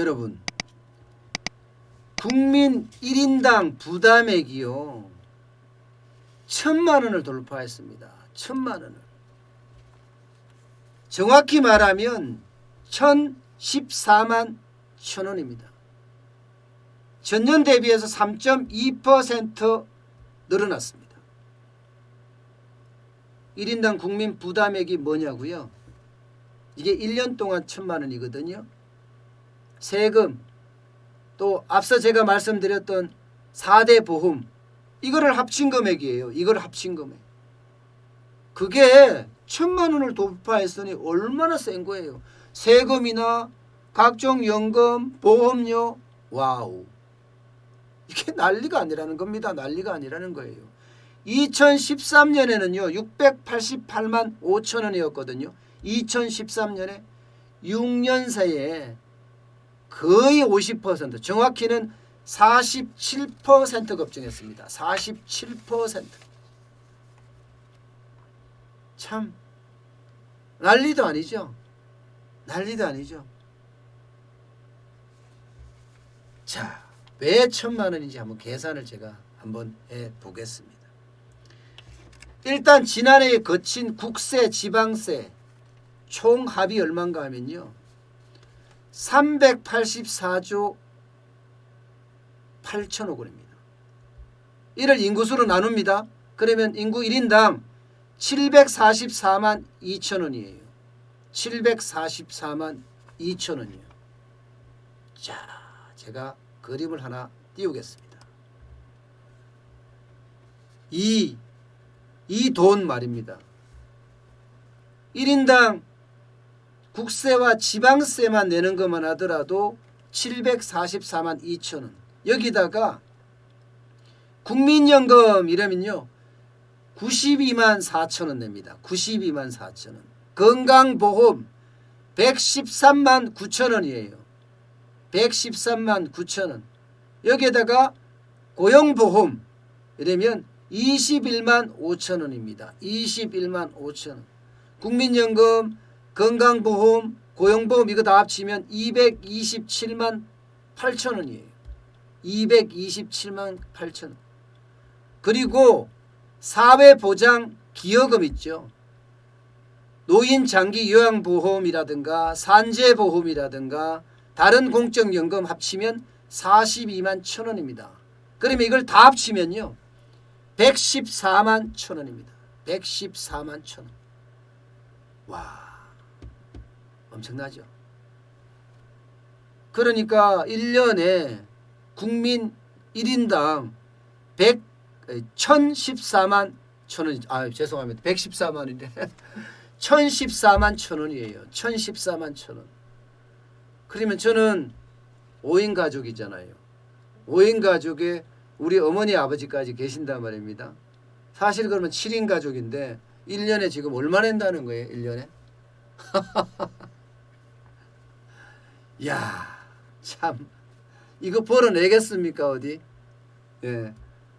여러분, 국민 1인당 부담액이요 1,000만 원을 돌파했습니다. 1,000만 원을. 정확히 말하면 1,014만 1,000원입니다. 전년 대비해서 3.2% 늘어났습니다. 1인당 국민 부담액이 뭐냐고요? 이게 1년 동안 1,000만 원이거든요. 세금, 또 앞서 제가 말씀드렸던 4대 보험, 이거를 합친 금액이에요. 이걸 합친 금액. 그게 1,000만 원을 돌파했으니 얼마나 센 거예요. 세금이나 각종 연금, 보험료, 와우. 이게 난리가 아니라는 겁니다. 난리가 아니라는 거예요. 2013년에는요 688만 5천 원이었거든요. 2013년에 6년 새에 거의 50%, 정확히는 47% 급증했습니다. 47%. 참 난리도 아니죠. 난리도 아니죠. 자, 왜 1,000만 원인지 한번 계산을 제가 한번 해보겠습니다. 일단 지난해에 거친 국세, 지방세 총 합이 얼마인가 하면요 384조 8천억 원입니다. 이를 인구수로 나눕니다. 그러면 인구 1인당 744만 2천 원이에요. 744만 2천 원이요. 자, 제가 그림을 하나 띄우겠습니다. 이 돈 말입니다. 1인당 국세와 지방세만 내는 것만 하더라도 744만 2천 원. 여기다가 국민연금 이러면요 92만 4천 원 냅니다. 92만 4천 원. 건강보험 113만 9천 원이에요. 113만 9천 원. 여기에다가 고용보험 이러면 21만 5천 원입니다. 21만 5천 원. 국민연금, 건강보험, 고용보험 이거 다 합치면 227만 8천 원이에요. 227만 8천 원. 그리고 사회보장 기여금 있죠. 노인 장기 요양보험이라든가 산재보험이라든가 다른 공적연금 합치면 42만 1천 원입니다. 그러면 이걸 다 합치면요 114만 1천 원입니다. 114만 1천 원. 와, 엄청나죠. 그러니까 1년에 국민 1인당 1,014만 1천 원, 죄송합니다. 114만인데 1,014만 1천 원이에요. 1,014만 1천 원. 그러면 저는 5인 가족이잖아요. 5인 가족에 우리 어머니 아버지까지 계신단 말입니다. 사실 그러면 7인 가족인데 1년에 지금 얼마 낸다는 거예요. 1년에. 야, 참 이거 벌어내겠습니까 어디? 예,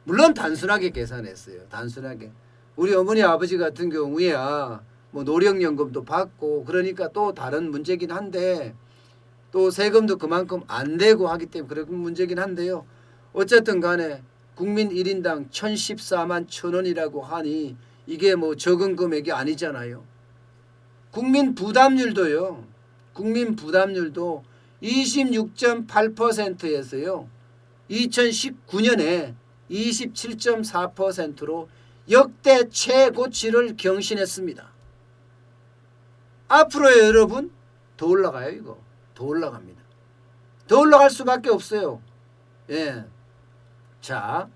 물론 단순하게 계산했어요. 단순하게. 우리 어머니 아버지 같은 경우에야 뭐 노령연금도 받고 그러니까 또 다른 문제긴 한데 또 세금도 그만큼 안 내고 하기 때문에 그런 문제긴 한데요. 어쨌든 간에 국민 1인당 1,014만 1천 원이라고 하니 이게 뭐 적은 금액이 아니잖아요. 국민 부담률도요. 국민 부담률도 26.8%에서요. 2019년에 27.4%로 역대 최고치를 경신했습니다. 앞으로요 여러분 더 올라가요 이거. 더 올라갑니다. 더 올라갈 수밖에 없어요. 예. 자,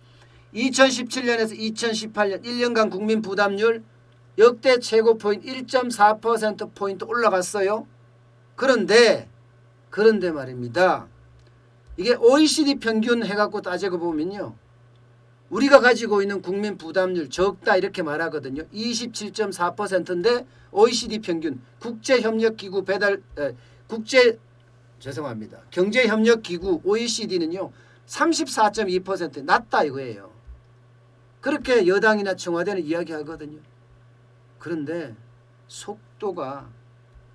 2017년에서 2018년 1년간 국민 부담률 역대 최고 포인트 1.4%포인트 올라갔어요. 그런데 말입니다. 이게 OECD 평균 해갖고 따지고 보면요. 우리가 가지고 있는 국민 부담률 적다 이렇게 말하거든요. 27.4%인데 OECD 평균 국제협력기구 경제협력기구 OECD는요 34.2% 낮다 이거예요. 그렇게 여당이나 청와대는 이야기하거든요. 그런데 속도가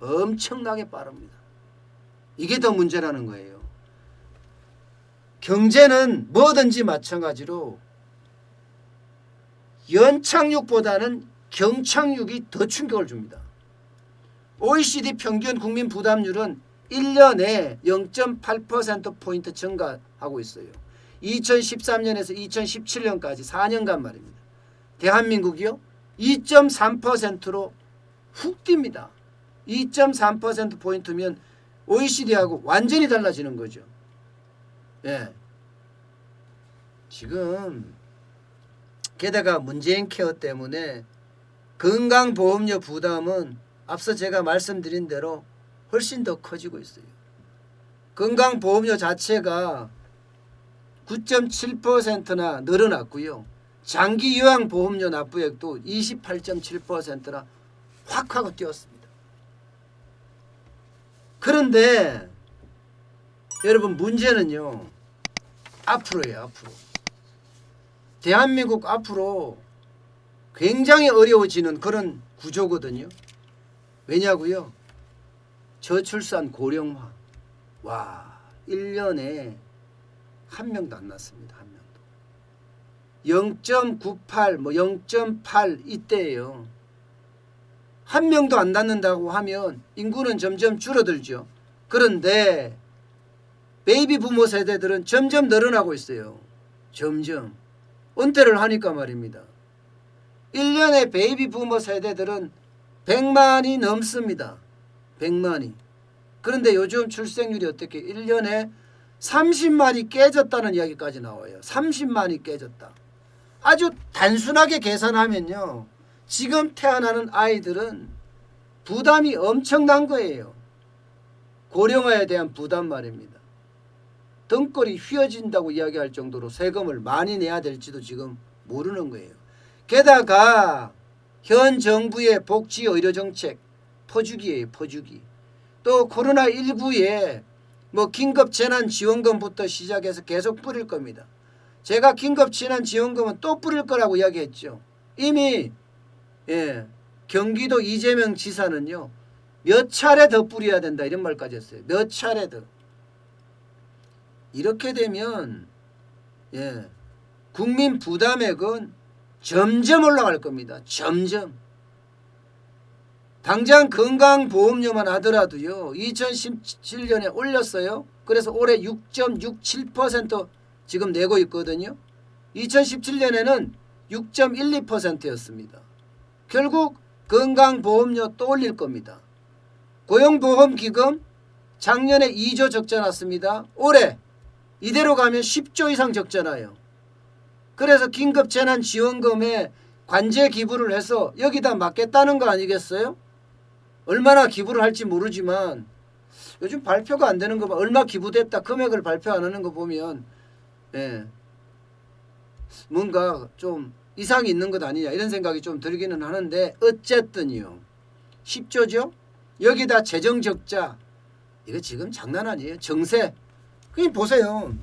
엄청나게 빠릅니다. 이게 더 문제라는 거예요. 경제는 뭐든지 마찬가지로 연착륙보다는 경착륙이 더 충격을 줍니다. OECD 평균 국민 부담률은 1년에 0.8%포인트 증가하고 있어요. 2013년에서 2017년까지 4년간 말입니다. 대한민국이요 2.3%로 훅 뜁니다. 2.3%포인트면 OECD하고 완전히 달라지는 거죠. 예. 지금 게다가 문재인 케어 때문에 건강보험료 부담은 앞서 제가 말씀드린 대로 훨씬 더 커지고 있어요. 건강보험료 자체가 9.7%나 늘어났고요. 장기요양보험료 납부액도 28.7%나 확 하고 뛰었습니다. 그런데 여러분 문제는요. 앞으로예요. 앞으로. 대한민국 앞으로 굉장히 어려워지는 그런 구조거든요. 왜냐고요? 저출산 고령화. 와 1년에 한 명도 안 낳습니다. 한 명도. 0.98 뭐 0.8 이때예요. 한 명도 안 낳는다고 하면 인구는 점점 줄어들죠. 그런데 베이비 부모 세대들은 점점 늘어나고 있어요. 점점. 은퇴를 하니까 말입니다. 1년에 베이비 부모 세대들은 100만이 넘습니다. 100만이. 그런데 요즘 출생률이 어떻게 1년에 30만이 깨졌다는 이야기까지 나와요. 30만이 깨졌다. 아주 단순하게 계산하면요. 지금 태어나는 아이들은 부담이 엄청난 거예요. 고령화에 대한 부담 말입니다. 등골이 휘어진다고 이야기할 정도로 세금을 많이 내야 될지도 지금 모르는 거예요. 게다가 현 정부의 복지의료정책 퍼주기예요. 퍼주기. 또 코로나19에 뭐 긴급재난지원금부터 시작해서 계속 뿌릴 겁니다. 제가 긴급재난지원금은 또 뿌릴 거라고 이야기했죠. 이미 경기도 이재명 지사는요. 몇 차례 더 뿌려야 된다 이런 말까지 했어요. 몇 차례 더. 이렇게 되면 국민 부담액은 점점 올라갈 겁니다. 점점. 당장 건강보험료만 하더라도요. 2017년에 올렸어요. 그래서 올해 6.67% 지금 내고 있거든요. 2017년에는 6.12%였습니다. 결국 건강보험료 또 올릴 겁니다. 고용보험기금 작년에 2조 적자 났습니다. 올해 이대로 가면 10조 이상 적잖아요. 그래서 긴급재난지원금에 관제 기부를 해서 여기다 맞겠다는 거 아니겠어요? 얼마나 기부를 할지 모르지만 요즘 발표가 안 되는 거 봐. 얼마 기부됐다 금액을 발표 안 하는 거 보면 뭔가 좀 이상이 있는 것 아니냐 이런 생각이 좀 들기는 하는데 어쨌든요. 10조죠. 여기다 재정적자. 이거 지금 장난 아니에요. 정세. 그냥 보세요.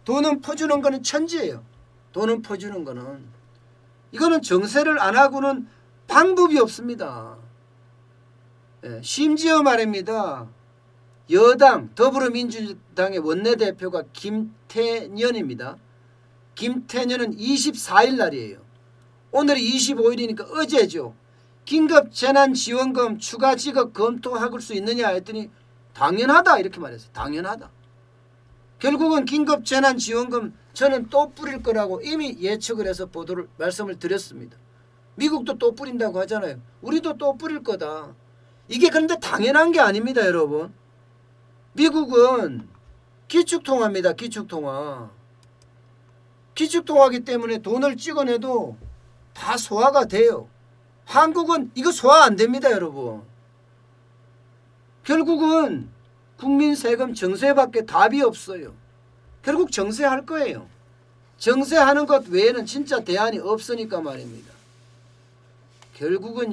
돈은 퍼주는 거는 천지예요. 돈은 퍼주는 거는. 이거는 정세를 안 하고는 방법이 없습니다. 심지어 말입니다. 여당 더불어민주당의 원내대표가 김태년입니다. 김태년은 24일 날이에요. 오늘이 25일이니까 어제죠. 긴급재난지원금 추가 지급 검토할 수 있느냐 했더니 당연하다 이렇게 말했어요. 당연하다. 결국은 긴급재난지원금 저는 또 뿌릴 거라고 이미 예측을 해서 말씀을 드렸습니다. 미국도 또 뿌린다고 하잖아요. 우리도 또 뿌릴 거다. 이게 그런데 당연한 게 아닙니다. 여러분. 미국은 기축통화입니다. 기축통화. 기축통화이기 때문에 돈을 찍어내도 다 소화가 돼요. 한국은 이거 소화 안 됩니다. 여러분. 결국은 국민 세금 정세밖에 답이 없어요. 결국 정세할 거예요. 정세하는 것 외에는 진짜 대안이 없으니까 말입니다. 결국은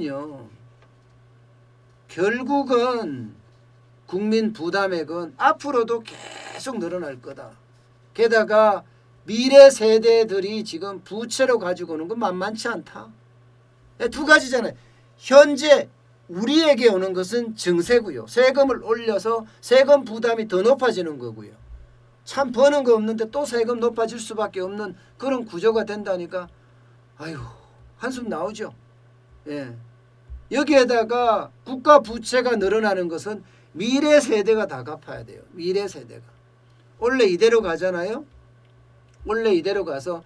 국민 부담액은 앞으로도 계속 늘어날 거다. 게다가 미래 세대들이 지금 부채로 가지고 오는 건 만만치 않다. 두 가지잖아요. 현재 우리에게 오는 것은 증세고요. 세금을 올려서 세금 부담이 더 높아지는 거고요. 참 버는 거 없는데 또 세금 높아질 수밖에 없는 그런 구조가 된다니까 아유 한숨 나오죠. 예. 여기에다가 국가 부채가 늘어나는 것은 미래 세대가 다 갚아야 돼요. 미래 세대가. 원래 이대로 가잖아요. 원래 이대로 가서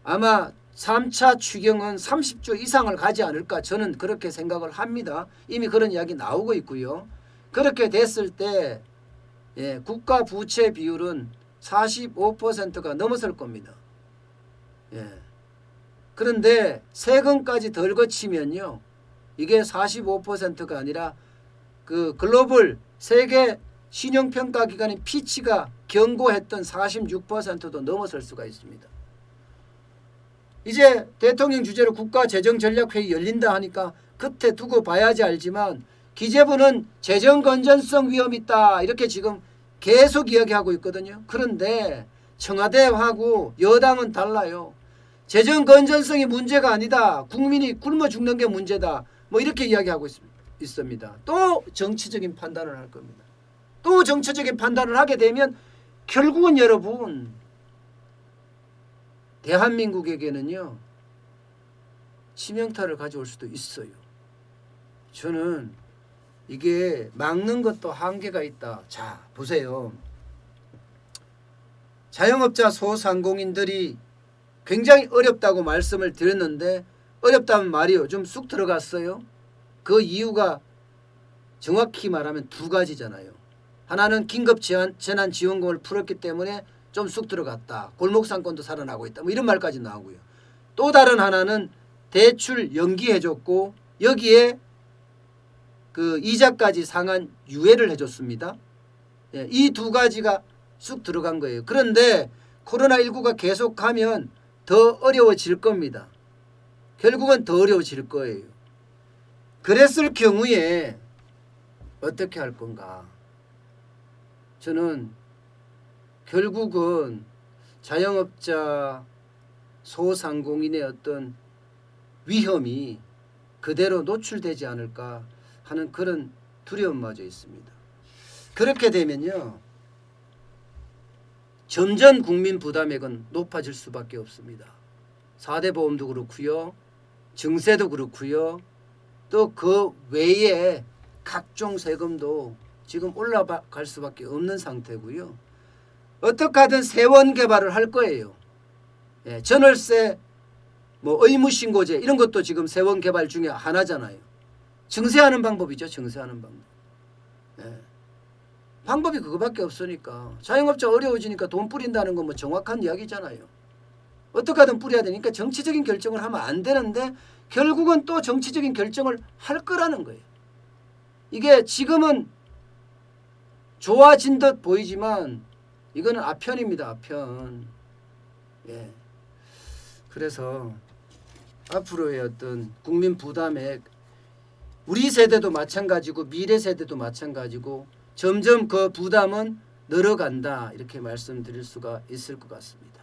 아마 3차 추경은 30조 이상을 가지 않을까 저는 그렇게 생각을 합니다. 이미 그런 이야기 나오고 있고요. 그렇게 됐을 때 예, 국가 부채 비율은 45%가 넘어설 겁니다. 예. 그런데 세금까지 덜 거치면요. 이게 45%가 아니라 그 글로벌 세계 신용평가기관인 피치가 경고했던 46%도 넘어설 수가 있습니다. 이제 대통령 주재로 국가재정전략회의 열린다 하니까 그때 두고 봐야지 알지만 기재부는 재정 건전성 위험이 있다 이렇게 지금 계속 이야기하고 있거든요. 그런데 청와대하고 여당은 달라요. 재정 건전성이 문제가 아니다. 국민이 굶어 죽는 게 문제다. 뭐 이렇게 이야기하고 있습니다. 또 정치적인 판단을 할 겁니다. 또 정치적인 판단을 하게 되면 결국은 여러분 대한민국에게는요. 치명타를 가져올 수도 있어요. 저는 이게 막는 것도 한계가 있다. 자 보세요. 자영업자 소상공인들이 굉장히 어렵다고 말씀을 드렸는데 어렵다는 말이요. 좀 쑥 들어갔어요. 그 이유가 정확히 말하면 두 가지잖아요. 하나는 긴급 재난지원금을 풀었기 때문에 좀 쑥 들어갔다. 골목상권도 살아나고 있다. 뭐 이런 말까지 나오고요. 또 다른 하나는 대출 연기해줬고 여기에 그 이자까지 상한 유예를 해줬습니다. 예, 이 두 가지가 쑥 들어간 거예요. 그런데 코로나19가 계속하면 더 어려워질 겁니다. 결국은 더 어려워질 거예요. 그랬을 경우에 어떻게 할 건가? 저는 결국은 자영업자 소상공인의 어떤 위험이 그대로 노출되지 않을까 하는 그런 두려움마저 있습니다. 그렇게 되면요. 점점 국민 부담액은 높아질 수밖에 없습니다. 4대 보험도 그렇고요. 증세도 그렇고요. 또 그 외에 각종 세금도 지금 올라갈 수밖에 없는 상태고요. 어떻게 하든 세원 개발을 할 거예요. 예, 전월세, 뭐 의무신고제 이런 것도 지금 세원 개발 중에 하나잖아요. 증세하는 방법이죠. 증세하는 방법. 예. 방법이 그거밖에 없으니까 자영업자 어려워지니까 돈 뿌린다는 건 뭐 정확한 이야기잖아요. 어떻게 하든 뿌려야 되니까 정치적인 결정을 하면 안 되는데 결국은 또 정치적인 결정을 할 거라는 거예요. 이게 지금은 좋아진 듯 보이지만 이거는 아편입니다. 아편. 예. 그래서 앞으로의 어떤 국민 부담액 우리 세대도 마찬가지고 미래 세대도 마찬가지고 점점 그 부담은 늘어간다 이렇게 말씀드릴 수가 있을 것 같습니다.